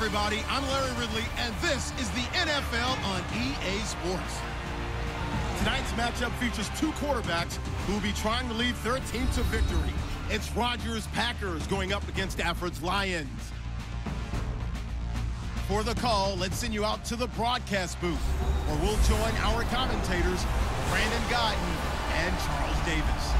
everybody. I'm Larry Ridley, and this is the NFL on EA Sports. Tonight's matchup features two quarterbacks who will be trying to lead their team to victory. It's Rodgers' Packers going up against Stafford's Lions. For the call, let's send you out to the broadcast booth, where we'll join our commentators, Brandon Guyton and Charles Davis.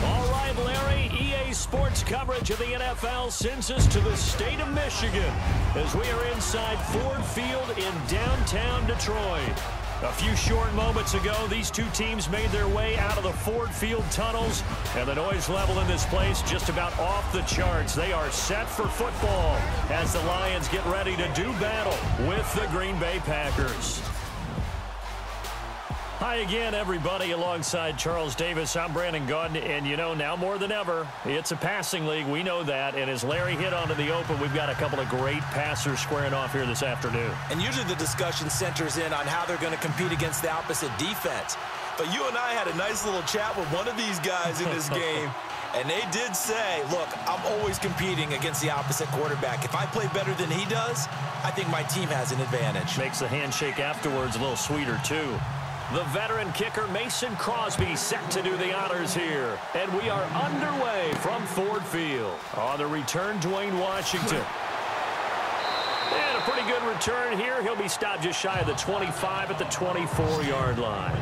All right, Larry, EA Sports coverage of the NFL sends us to the state of Michigan as we are inside Ford Field in downtown Detroit. A few short moments ago, these two teams made their way out of the Ford Field tunnels, and the noise level in this place just about off the charts. They are set for football as the Lions get ready to do battle with the Green Bay Packers. Hi again, everybody. Alongside Charles Davis, I'm Brandon Guyton, and you know, now more than ever, it's a passing league. We know that, and as Larry hit onto the open, we've got a couple of great passers squaring off here this afternoon. And usually the discussion centers in on how they're going to compete against the opposite defense. But you and I had a nice little chat with one of these guys in this game, and they did say, look, I'm always competing against the opposite quarterback. If I play better than he does, I think my team has an advantage. Makes the handshake afterwards a little sweeter, too. The veteran kicker Mason Crosby set to do the honors here. And we are underway from Ford Field. On the return, Dwayne Washington. And a pretty good return here. He'll be stopped just shy of the 25 at the 24-yard line.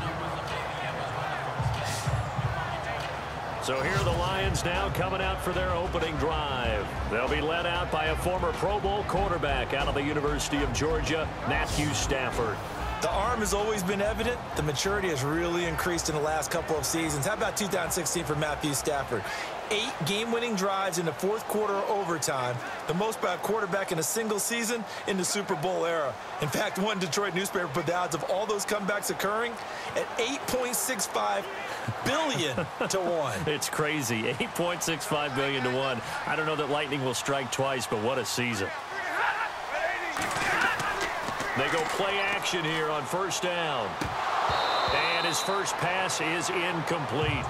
So here are the Lions now coming out for their opening drive. They'll be led out by a former Pro Bowl quarterback out of the University of Georgia, Matthew Stafford. The arm has always been evident. The maturity has really increased in the last couple of seasons. How about 2016 for Matthew Stafford? 8 game-winning drives in the fourth quarter overtime, the most by a quarterback in a single season in the Super Bowl era. In fact, one Detroit newspaper put the odds of all those comebacks occurring at 8.65 billion to 1. It's crazy. 8.65 billion to 1. I don't know that lightning will strike twice, but what a season. They go play action here on first down. And his first pass is incomplete.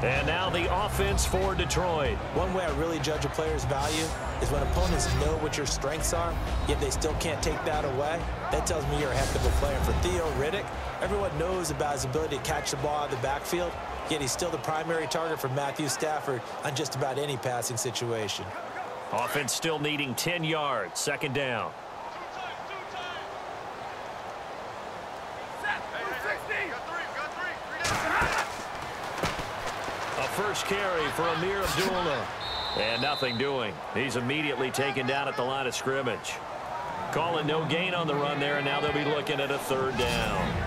And now the offense for Detroit. One way I really judge a player's value is when opponents know what your strengths are, yet they still can't take that away. That tells me you're a heck of a player. For Theo Riddick, everyone knows about his ability to catch the ball out of the backfield, yet he's still the primary target for Matthew Stafford on just about any passing situation. Offense still needing 10 yards. Second down. A first carry for Amir Abdullah. And nothing doing. He's immediately taken down at the line of scrimmage. Calling no gain on the run there, and now they'll be looking at a third down.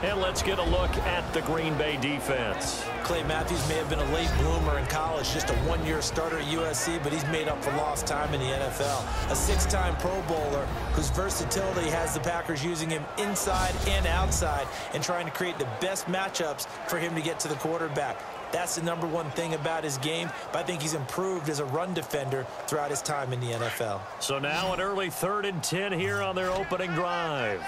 And let's get a look at the Green Bay defense. Clay Matthews may have been a late bloomer in college, just a one-year starter at USC, but he's made up for lost time in the NFL. A 6-time Pro Bowler whose versatility has the Packers using him inside and outside and trying to create the best matchups for him to get to the quarterback. That's the number one thing about his game, but I think he's improved as a run defender throughout his time in the NFL. So now an early 3rd and 10 here on their opening drive.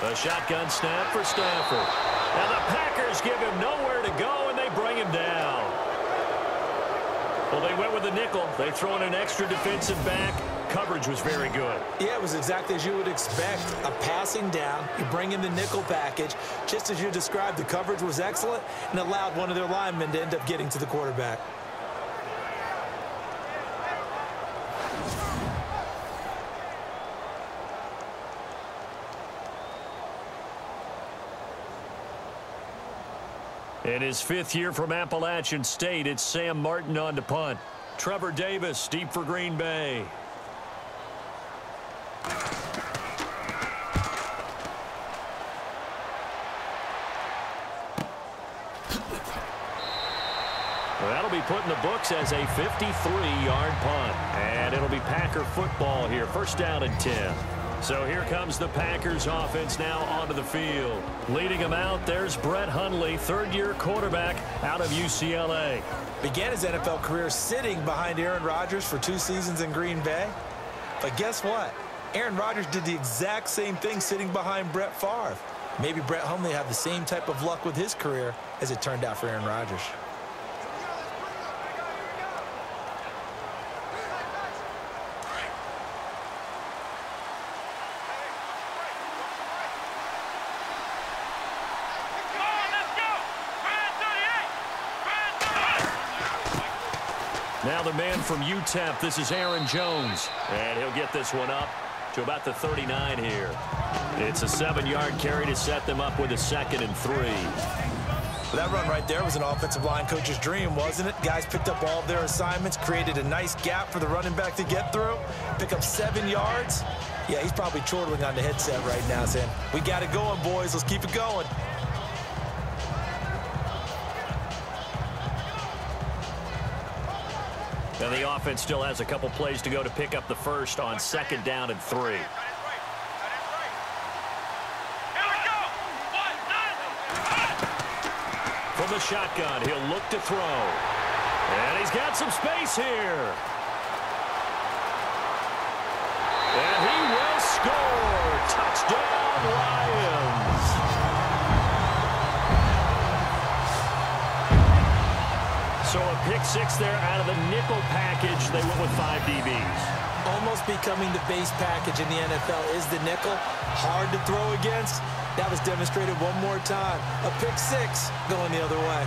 A shotgun snap for Stafford. And the Packers give him nowhere to go, and they bring him down. Well, they went with the nickel. They throw in an extra defensive back. Coverage was very good. Yeah, it was exactly as you would expect. A passing down, you bring in the nickel package. Just as you described, the coverage was excellent and allowed one of their linemen to end up getting to the quarterback. In his 5th year from Appalachian State, it's Sam Martin on to punt. Trevor Davis deep for Green Bay. Well, that'll be put in the books as a 53-yard punt. And it'll be Packer football here. First down and 10. So here comes the Packers offense now onto the field. Leading them out, there's Brett Hundley, 3rd-year quarterback out of UCLA. Began his NFL career sitting behind Aaron Rodgers for 2 seasons in Green Bay. But guess what? Aaron Rodgers did the exact same thing sitting behind Brett Favre. Maybe Brett Hundley had the same type of luck with his career as it turned out for Aaron Rodgers. Now the man from UTEP, this is Aaron Jones. And he'll get this one up to about the 39 here. It's a 7-yard carry to set them up with a 2nd and 3. That run right there was an offensive line coach's dream, wasn't it? Guys picked up all of their assignments, created a nice gap for the running back to get through, pick up 7 yards. Yeah, he's probably chortling on the headset right now saying, we got it going, boys. Let's keep it going. And the offense still has a couple plays to go to pick up the first on 2nd down and 3. From the shotgun, he'll look to throw. And he's got some space here. And he will score. Touchdown, Lions. So a pick 6 there out of the nickel package. They went with 5 DBs. Almost becoming the base package in the NFL is the nickel. Hard to throw against. That was demonstrated one more time. A pick 6 going the other way.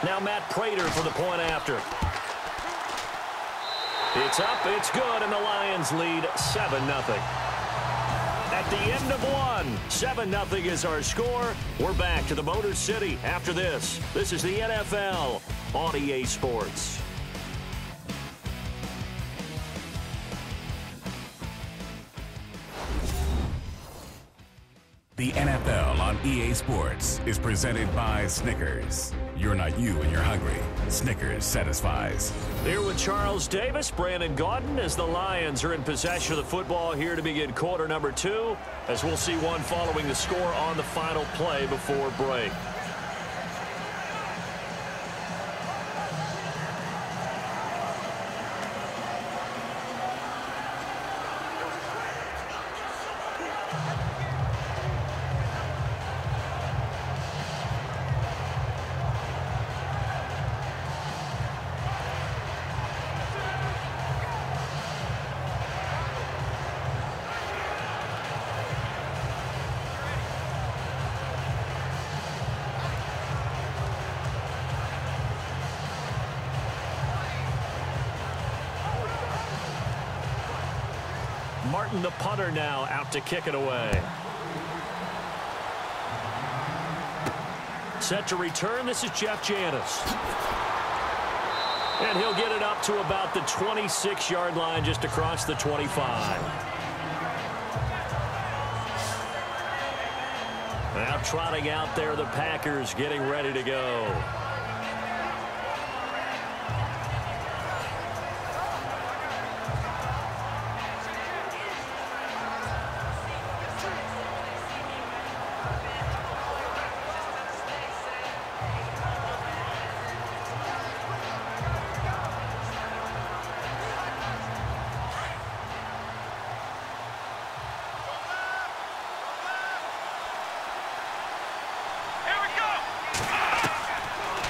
Now Matt Prater for the point after. It's up, it's good, and the Lions lead 7-0. At the end of one, 7-0 is our score. We're back to the Motor City after this. This is the NFL on EA Sports. The NFL on EA Sports is presented by Snickers. You're not you when you're hungry. Snickers satisfies. Here with Charles Davis, Brandon Gaudin, as the Lions are in possession of the football here to begin quarter number 2, as we'll see one following the score on the final play before break. Martin, the punter, now out to kick it away. Set to return. This is Jeff Janis. And he'll get it up to about the 26-yard line, just across the 25. Now trotting out there, the Packers getting ready to go.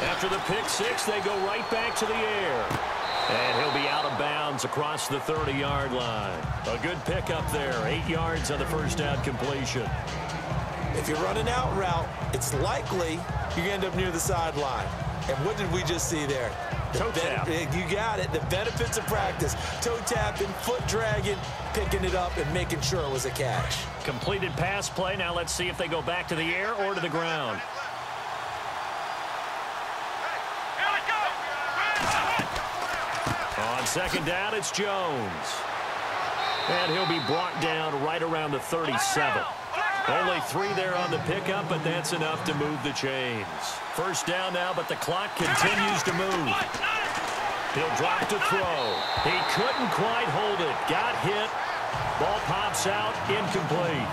After the pick 6, they go right back to the air. And he'll be out of bounds across the 30-yard line. A good pickup there. 8 yards on the first down completion. If you're running out route, it's likely you end up near the sideline. And what did we just see there? Toe tap. You got it. The benefits of practice. Toe tapping, foot dragging, picking it up, and making sure it was a catch. Completed pass play. Now let's see if they go back to the air or to the ground. On second down, it's Jones. And he'll be brought down right around the 37. Only 3 there on the pickup, but that's enough to move the chains. First down now, but the clock continues to move. He'll drop to throw. He couldn't quite hold it. Got hit. Ball pops out, incomplete.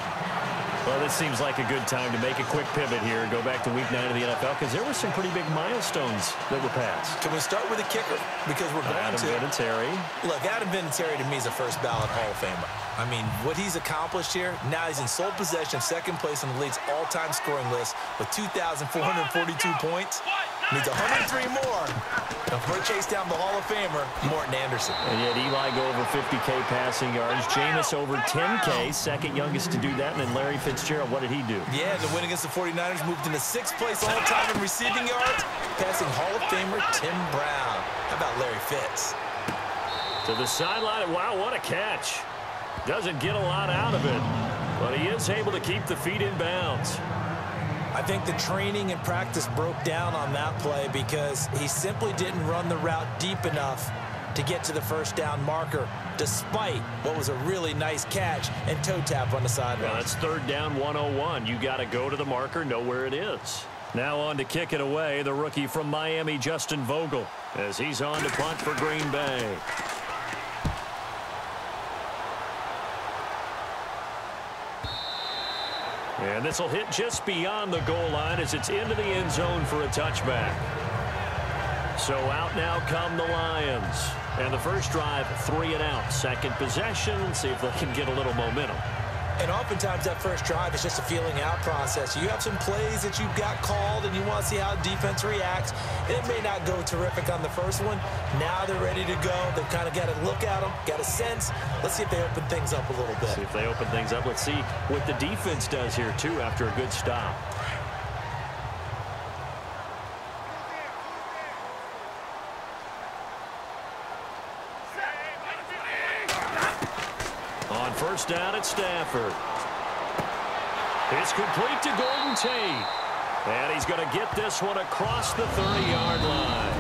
Well, this seems like a good time to make a quick pivot here and go back to Week 9 of the NFL because there were some pretty big milestones that were passed. Can we start with a kicker? Because we're going Adam Vinatieri. Look, Adam Vinatieri to me is a first ballot Hall of Famer. I mean, what he's accomplished here, now he's in sole possession of second place on the league's all-time scoring list with 2,442 points. Needs 103 more. Now, we're chase down the Hall of Famer, Morton Anderson. And yet Eli go over 50K passing yards. Jameis over 10K, second youngest to do that. And then Larry Fitzgerald, what did he do? Yeah, the win against the 49ers moved into 6th place all time in receiving yards, passing Hall of Famer Tim Brown. How about Larry Fitz? To the sideline. Wow, what a catch. Doesn't get a lot out of it, but he is able to keep the feet in bounds. I think the training and practice broke down on that play because he simply didn't run the route deep enough to get to the first down marker, despite what was a really nice catch and toe tap on the sideline. Well, that's 3rd down 101. You got to go to the marker, know where it is. Now on to kick it away, the rookie from Miami, Justin Vogel, as he's on to punt for Green Bay. And this will hit just beyond the goal line as it's into the end zone for a touchback. So out now come the Lions. And the first drive, 3 and out. Second possession, see if they can get a little momentum. And oftentimes that first drive is just a feeling out process. You have some plays that you've got called and you want to see how defense reacts. It may not go terrific on the first one. Now they're ready to go. They've kind of got to look at them, got a sense. Let's see if they open things up a little bit. See if they open things up. Let's see what the defense does here, too, after a good stop. On first down at Stafford. It's complete to Golden Tate. And he's going to get this one across the 30-yard line.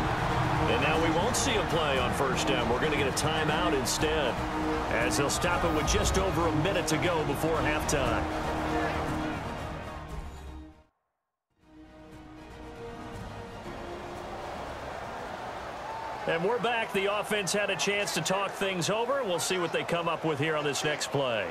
And now we won't see a play on first down. We're going to get a timeout instead, as he'll stop it with just over a minute to go before halftime. And we're back. The offense had a chance to talk things over. We'll see what they come up with here on this next play.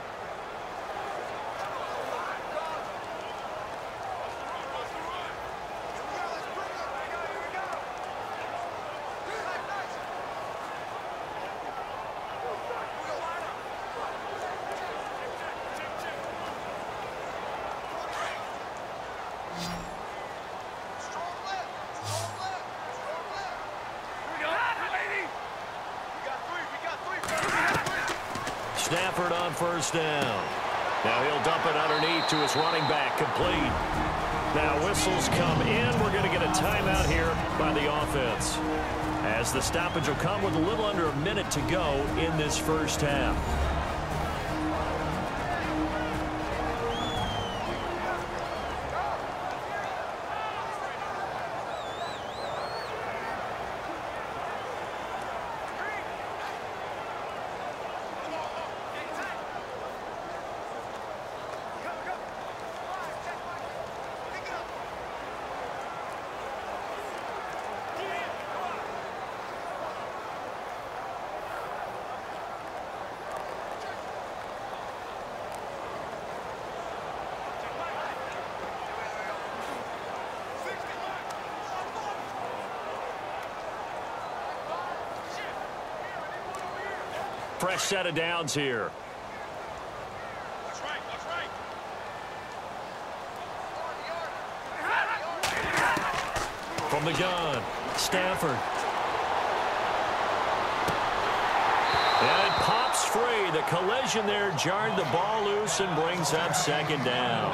Stafford on first down. Now he'll dump it underneath to his running back, complete. Now whistles come in. We're going to get a timeout here by the offense, as the stoppage will come with a little under a minute to go in this first half. Fresh set of downs here. That's right, that's right. From the gun, Stafford. And it pops free. The collision there jarred the ball loose and brings up second down.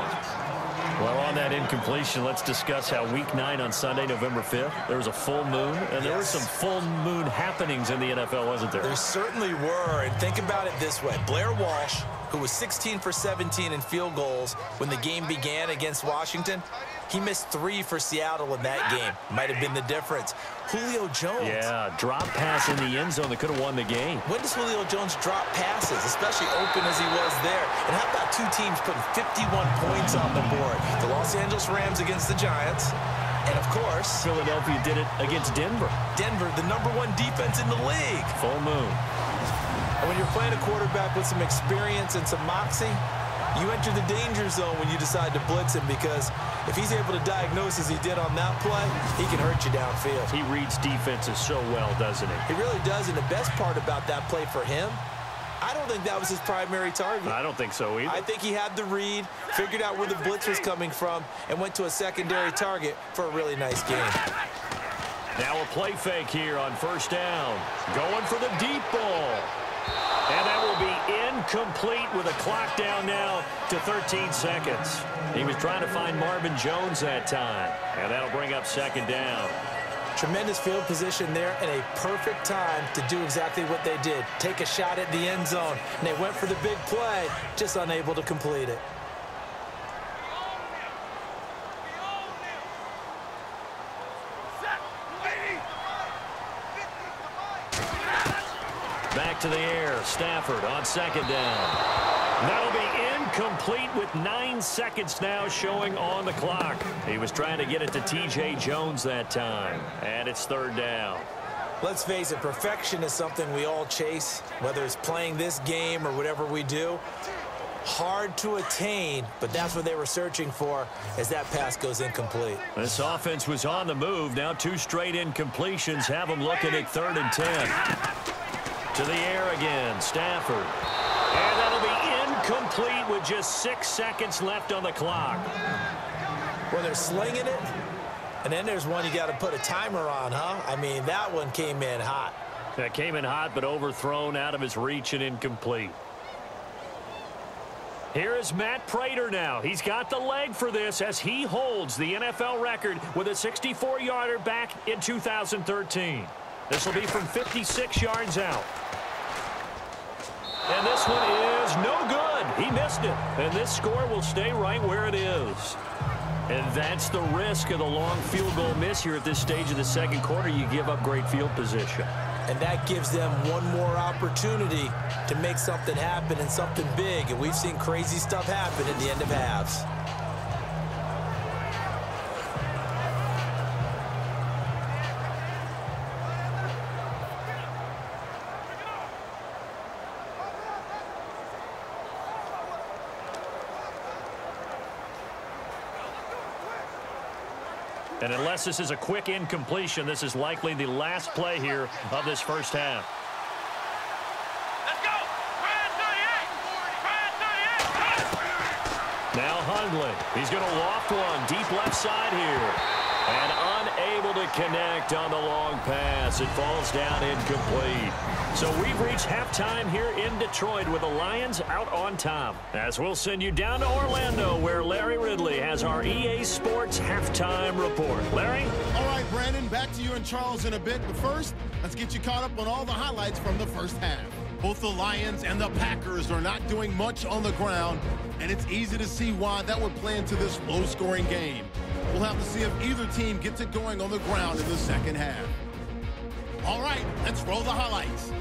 Well, on that incompletion, let's discuss how Week 9 on Sunday, November 5th, there was a full moon, and there were some full moon happenings in the NFL, wasn't there? There certainly were, and think about it this way. Blair Walsh, who was 16 for 17 in field goals when the game began against Washington, he missed 3 for Seattle in that game. Might have been the difference. Julio Jones. Yeah, drop pass in the end zone that could have won the game. When does Julio Jones drop passes, especially open as he was there? And how about two teams putting 51 points on the board? The Los Angeles Rams against the Giants, and of course, Philadelphia did it against Denver. Denver, the #1 defense in the league. Full moon. And when you're playing a quarterback with some experience and some moxie, You enter the danger zone when you decide to blitz him, because if he's able to diagnose as he did on that play, he can hurt you downfield. He reads defenses so well, doesn't he? He really does, and the best part about that play for him, I don't think that was his primary target. I don't think so either. I think he had the read, figured out where the blitz was coming from, and went to a secondary target for a really nice game. Now a play fake here on first down. Going for the deep ball. And that will be incomplete with a clock down now to 13 seconds. He was trying to find Marvin Jones that time. And that'll bring up second down. Tremendous field position there and a perfect time to do exactly what they did. Take a shot at the end zone. And they went for the big play, just unable to complete it. Back to the air. Stafford on second down. That'll be incomplete with 9 seconds now showing on the clock. He was trying to get it to T.J. Jones that time. And it's third down. Let's face it, perfection is something we all chase, whether it's playing this game or whatever we do. Hard to attain, but that's what they were searching for as that pass goes incomplete. This offense was on the move. Now 2 straight incompletions have them looking at 3rd and 10. To the air again, Stafford. And that'll be incomplete with just 6 seconds left on the clock. Well, they're slinging it, and then there's one you got to put a timer on, huh? I mean, that one came in hot. That came in hot, but overthrown, out of his reach and incomplete. Here is Matt Prater now. He's got the leg for this as he holds the NFL record with a 64-yarder back in 2013. This will be from 56 yards out. And this one is no good. He missed it. And this score will stay right where it is. And that's the risk of the long field goal miss here at this stage of the second quarter. You give up great field position. And that gives them one more opportunity to make something happen and something big. And we've seen crazy stuff happen at the end of halves. And unless this is a quick incompletion, this is likely the last play here of this first half. Let's go! Brad 38! Brad 38! Now Hundley. He's going to loft one deep left side here. And unable to connect on the long pass. It falls down incomplete. So we've reached halftime here in Detroit with the Lions out on top. As we'll send you down to Orlando, where Larry Ridley has our EA Sports halftime report. Larry? All right, Brandon, back to you and Charles in a bit. But first, let's get you caught up on all the highlights from the first half. Both the Lions and the Packers are not doing much on the ground, and it's easy to see why that would play into this low-scoring game. We'll have to see if either team gets it going on the ground in the second half. All right, let's roll the highlights.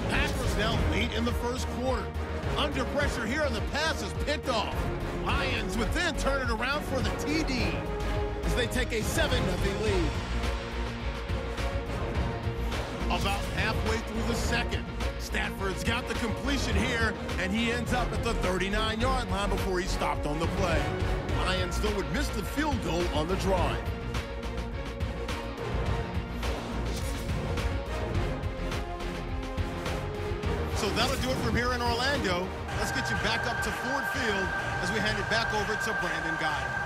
Packers now lead in the first quarter. Under pressure here, and the pass is picked off. Lions would then turn it around for the TD as they take a 7-0 lead. About halfway through the second, Stafford's got the completion here, and he ends up at the 39-yard line before he stopped on the play. Lions, though, would miss the field goal on the drive. So that'll do it from here in Orlando. Let's get you back up to Ford Field as we hand it back over to Brandon Guy.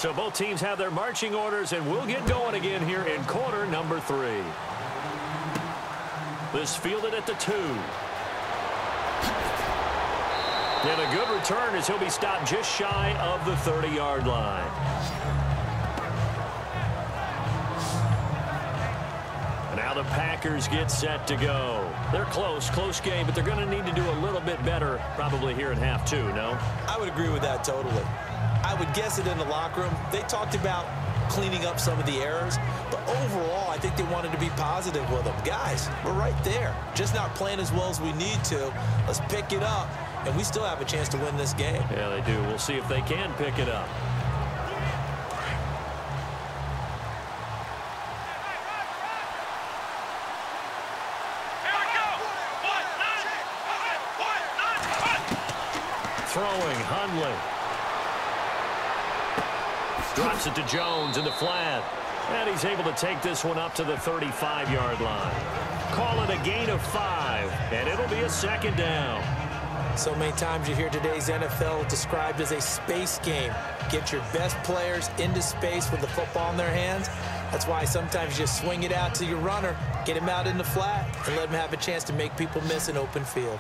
So both teams have their marching orders, and we'll get going again here in quarter number 3. This fielded at the 2. And a good return as he'll be stopped just shy of the 30-yard line. And now the Packers get set to go. They're close game, but they're going to need to do a little bit better probably here in half 2, no? I would agree with that totally. I would guess it in the locker room. They talked about cleaning up some of the errors, but overall, I think they wanted to be positive with them. Guys, we're right there. Just not playing as well as we need to. Let's pick it up, and we still have a chance to win this game. Yeah, they do. We'll see if they can pick it up. Throwing, Hundley. Drops it to Jones in the flat. And he's able to take this one up to the 35-yard line. Call it a gain of 5, and it'll be a second down. So many times you hear today's NFL described as a space game. Get your best players into space with the football in their hands. That's why sometimes you swing it out to your runner, get him out in the flat, and let him have a chance to make people miss an open field.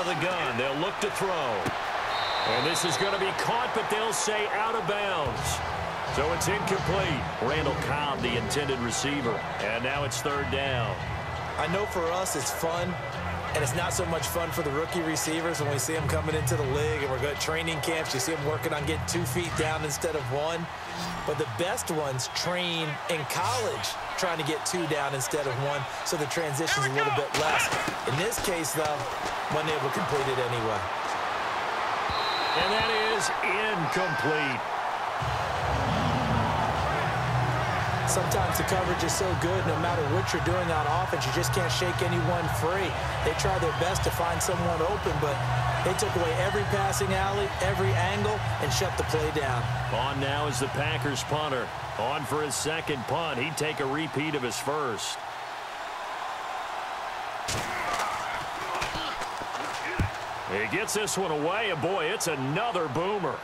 The gun, they'll look to throw. And this is going to be caught, but they'll say out of bounds. So it's incomplete. Randall Cobb, the intended receiver. And now it's third down. I know for us it's fun, and it's not so much fun for the rookie receivers when we see them coming into the league and we're going to training camps. You see them working on getting 2 feet down instead of 1. But the best ones train in college trying to get 2 down instead of 1, so the transition's a little bit less. In this case, though, wasn't able to complete it anyway. And that is incomplete. Sometimes the coverage is so good, no matter what you're doing on offense, you just can't shake anyone free. They try their best to find someone open, but they took away every passing alley, every angle, and shut the play down. On now is the Packers punter. On for his second punt. He'd take a repeat of his first. He gets this one away, and boy, it's another boomer.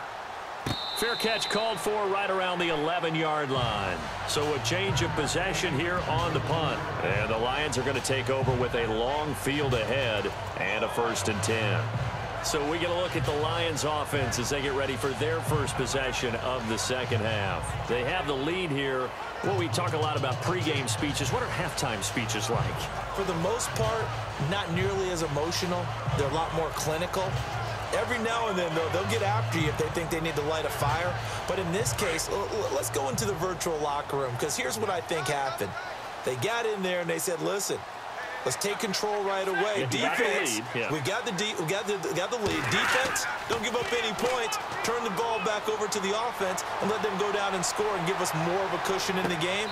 Fair catch called for right around the 11-yard line. So a change of possession here on the punt. And the Lions are going to take over with a long field ahead and a 1st and 10. So we get a look at the Lions offense as they get ready for their first possession of the second half. They have the lead here. Well, we talk a lot about pregame speeches. What are halftime speeches like? For the most part, not nearly as emotional. They're a lot more clinical. Every now and then, though, they'll get after you if they think they need to light a fire. But in this case, let's go into the virtual locker room, because here's what I think happened. They got in there and they said, listen, let's take control right away. Defense, we got the lead. Defense, don't give up any points. Turn the ball back over to the offense and let them go down and score and give us more of a cushion in the game.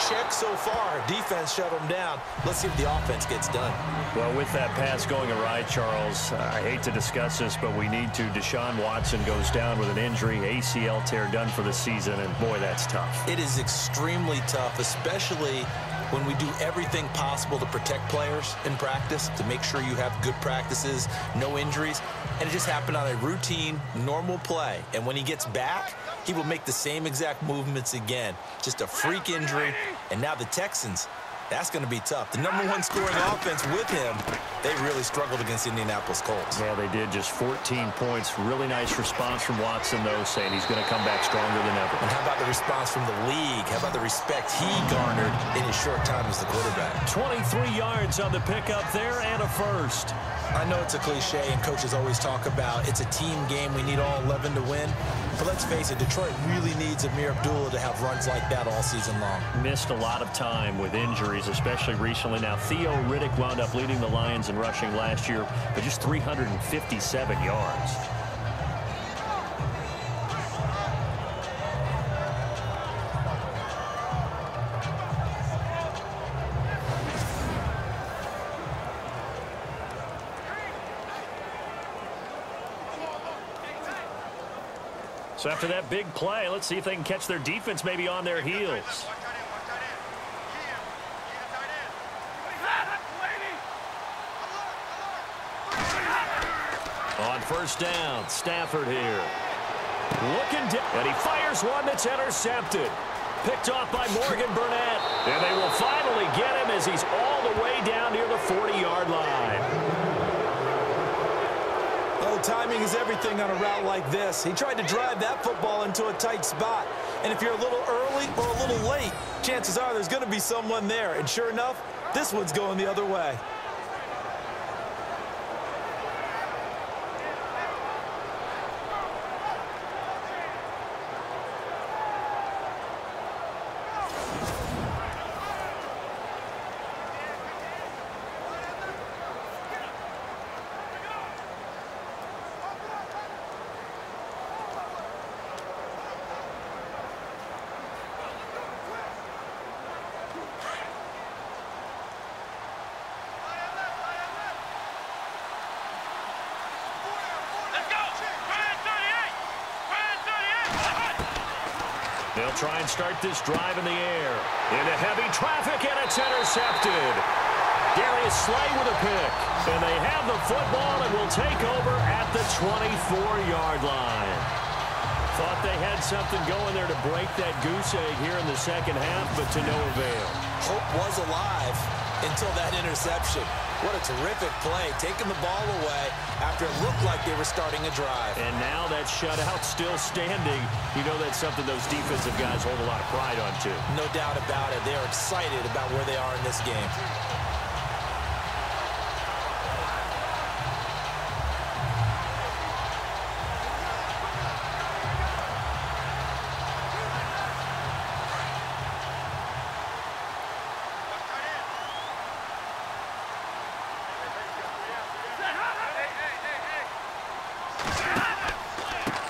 Check so far. Defense shut them down. Let's see if the offense gets done. Well, with that pass going awry, Charles, I hate to discuss this, but we need to. Deshaun Watson goes down with an injury, ACL tear done for the season, and boy, that's tough. It is extremely tough, especially when we do everything possible to protect players in practice, to make sure you have good practices, no injuries, and it just happened on a routine, normal play. And when he gets back, he will make the same exact movements again. Just a freak injury, and now the Texans, that's going to be tough. The #1 scoring offense with him, they really struggled against Indianapolis Colts. Yeah, they did. Just 14 points. Really nice response from Watson, though, saying he's going to come back stronger than ever. And how about the response from the league? How about the respect he garnered in his short time as the quarterback? 23 yards on the pickup there and a first. I know it's a cliche, and coaches always talk about it's a team game. We need all 11 to win. But let's face it, Detroit really needs Amir Abdullah to have runs like that all season long. Missed a lot of time with injuries, especially recently. Now, Theo Riddick wound up leading the Lions in rushing last year, but just 357 yards. So after that big play, let's see if they can catch their defense maybe on their heels. first down. Stafford here. Looking down, and he fires one that's intercepted. Picked off by Morgan Burnett. And they will finally get him as he's all the way down near the 40-yard line. Oh, timing is everything on a route like this. He tried to drive that football into a tight spot. And if you're a little early or a little late, chances are there's going to be someone there. And sure enough, this one's going the other way. They'll try and start this drive in the air. Into heavy traffic, and it's intercepted. Darius Slay with a pick. And they have the football and will take over at the 24-yard line. Thought they had something going there to break that goose egg here in the second half, but to no avail. Hope was alive until that interception. What a terrific play, taking the ball away after it looked like they were starting a drive. And now that shutout still standing. You know that's something those defensive guys hold a lot of pride on, too. No doubt about it. They are excited about where they are in this game.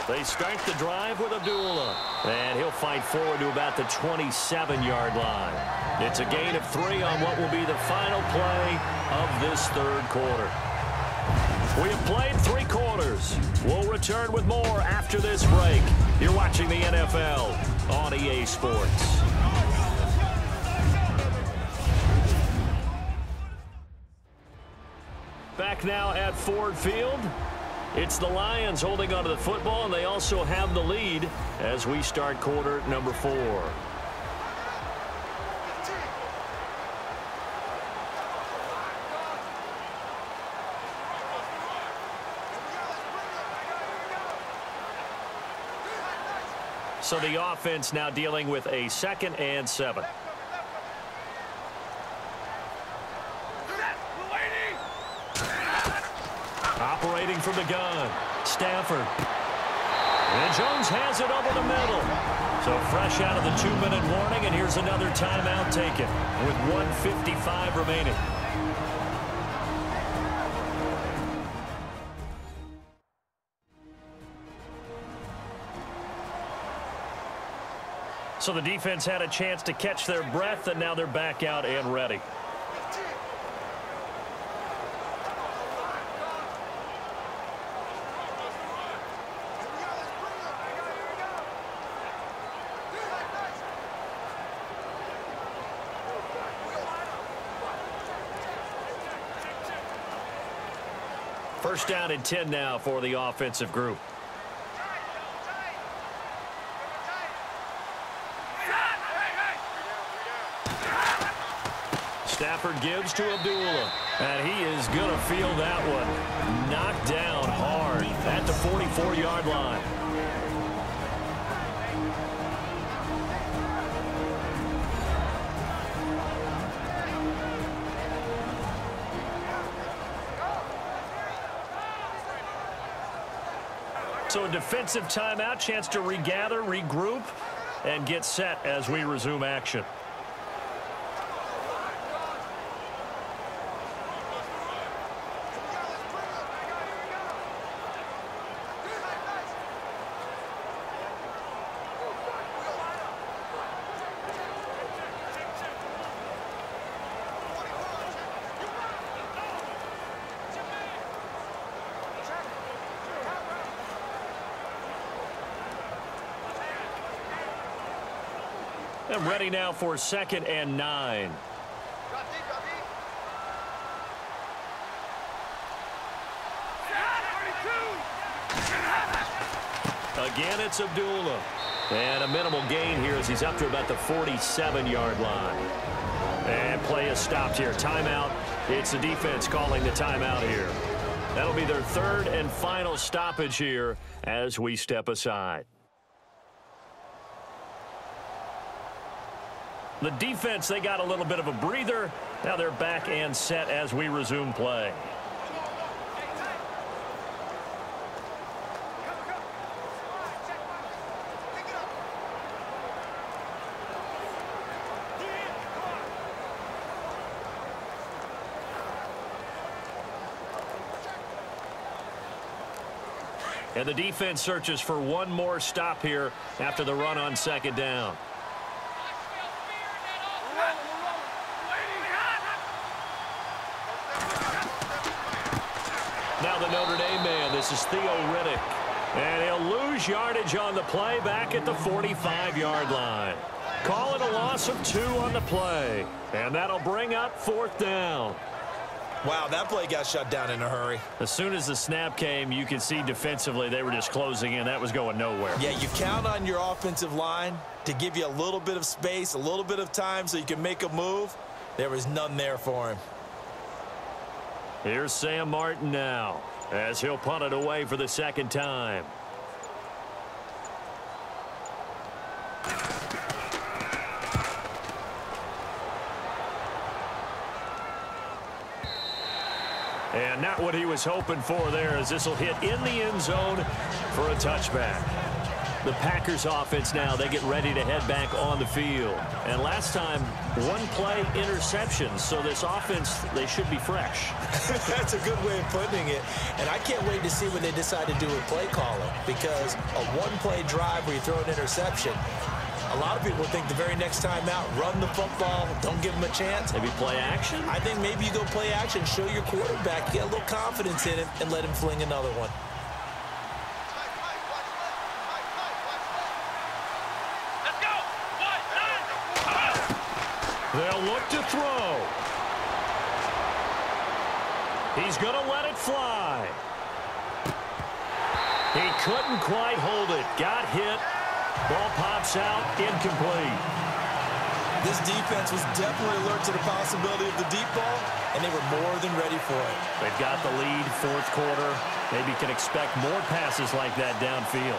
They start the drive with Abdullah. And he'll fight forward to about the 27-yard line. It's a gain of 3 on what will be the final play of this third quarter. We have played 3 quarters. We'll return with more after this break. You're watching the NFL on EA Sports. Back now at Ford Field. It's the Lions holding onto the football, and they also have the lead as we start quarter number 4. So the offense now dealing with a 2nd and 7. Operating from the gun, Stafford. And Jones has it over the middle. So fresh out of the 2-minute warning, and here's another timeout taken with 1:55 remaining. So the defense had a chance to catch their breath, and now they're back out and ready. First down and 10 now for the offensive group. Stafford gives to Abdullah, and he is going to feel that one. Knocked down hard at the 44-yard line. So a defensive timeout, chance to regather, regroup, and get set as we resume action. And ready now for 2nd and 9. Again, it's Abdullah. And a minimal gain here as he's up to about the 47-yard line. And play is stopped here. Timeout. It's the defense calling the timeout here. That'll be their third and final stoppage here as we step aside. The defense, they got a little bit of a breather. Now they're back and set as we resume play. And the defense searches for one more stop here after the run on second down. Now the Notre Dame man, this is Theo Riddick. And he'll lose yardage on the play back at the 45-yard line. Call it a loss of 2 on the play. And that'll bring up fourth down. Wow, that play got shut down in a hurry. As soon as the snap came, you could see defensively they were just closing in. That was going nowhere. Yeah, you count on your offensive line to give you a little bit of space, a little bit of time so you can make a move. There was none there for him. Here's Sam Martin now as he'll punt it away for the second time. And not what he was hoping for there, as this will hit in the end zone for a touchback. The Packers offense now, they get ready to head back on the field. And last time, one play interception, so this offense, they should be fresh. That's a good way of putting it. And I can't wait to see what they decide to do with play calling, because a one-play drive where you throw an interception, a lot of people think the very next time out, run the football, don't give them a chance. Maybe play action? I think maybe you go play action, show your quarterback, get a little confidence in him, and let him fling another one. Let's go. 1, 9. They'll look to throw. He's going to let it fly. He couldn't quite hold it. Got hit. Ball pops out, incomplete. This defense was definitely alert to the possibility of the deep ball, and they were more than ready for it. They've got the lead, fourth quarter. Maybe can expect more passes like that downfield.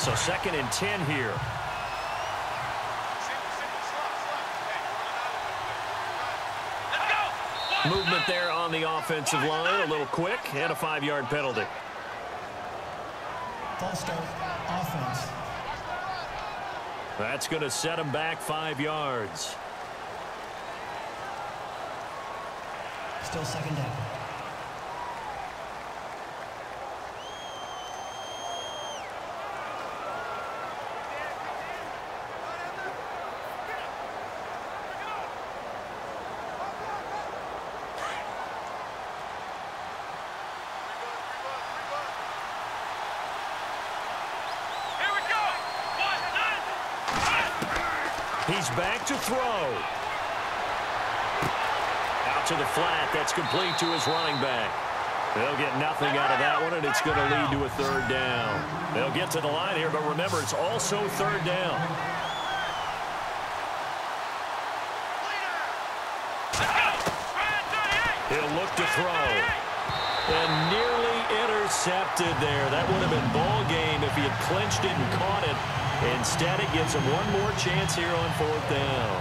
So 2nd and 10 here. Let's go. Movement there on the offensive line, a little quick, and a 5-yard penalty. False start, offense. That's going to set him back 5 yards. Still second down. He's back to throw. Out to the flat. That's complete to his running back. They'll get nothing out of that one, and it's going to lead to a third down. They'll get to the line here, but remember, it's also third down. He'll look to throw. And nearly intercepted there. That would have been ball game if he had clinched it and caught it. Instead, it gives him one more chance here on fourth down.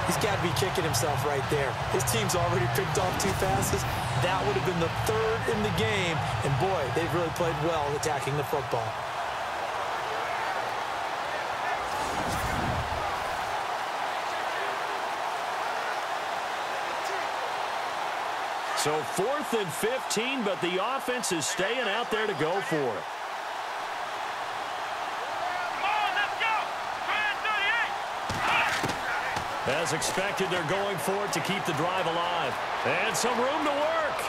He's got to be kicking himself right there. His team's already picked off 2 passes. That would have been the 3rd in the game. And, boy, they've really played well attacking the football. So 4th and 15, but the offense is staying out there to go for it. As expected, they're going for it to keep the drive alive. And some room to work.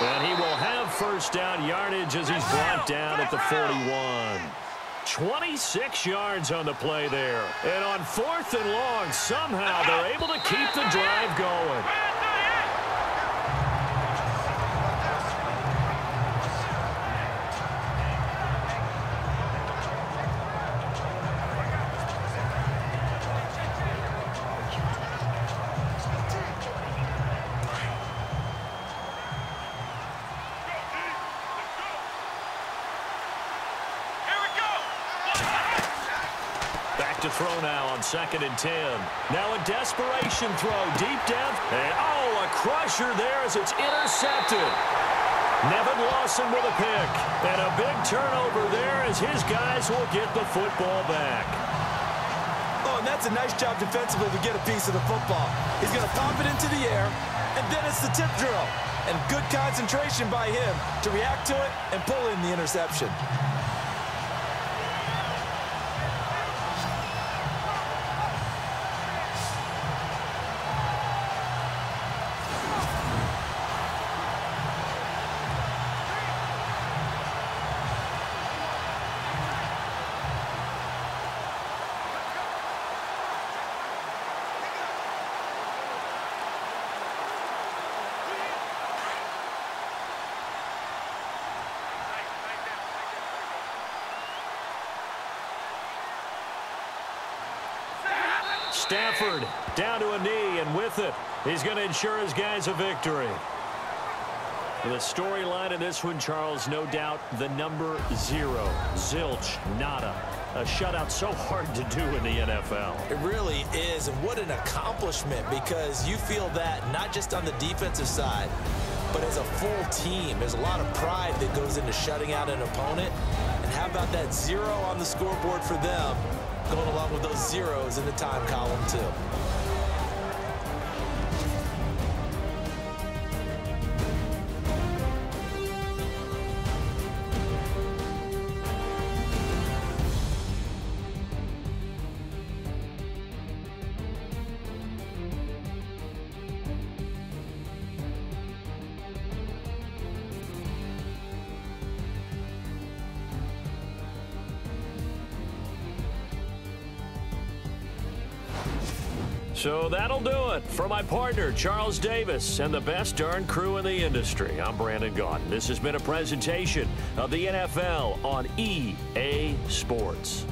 And he will have first down yardage as he's brought down at the 41. 26 yards on the play there. And on 4th and long, somehow they're able to keep the drive going. to throw now on 2nd and 10. Now a desperation throw, deep depth, and oh, a crusher there as it's intercepted. Nevin Lawson with a pick, and a big turnover there as his guys will get the football back. Oh, and that's a nice job defensively to get a piece of the football. He's going to pop it into the air, and then it's the tip drill. And good concentration by him to react to it and pull in the interception. Stafford down to a knee, and with it, he's going to ensure his guys a victory. The storyline in this one, Charles, no doubt the number 0. Zilch, nada. A shutout so hard to do in the NFL. It really is, and what an accomplishment, because you feel that not just on the defensive side, but as a full team. There's a lot of pride that goes into shutting out an opponent. And how about that 0 on the scoreboard for them, going along with those zeros in the time column, too. So that'll do it. For my partner, Charles Davis, and the best darn crew in the industry, I'm Brandon Gaudin. This has been a presentation of the NFL on EA Sports.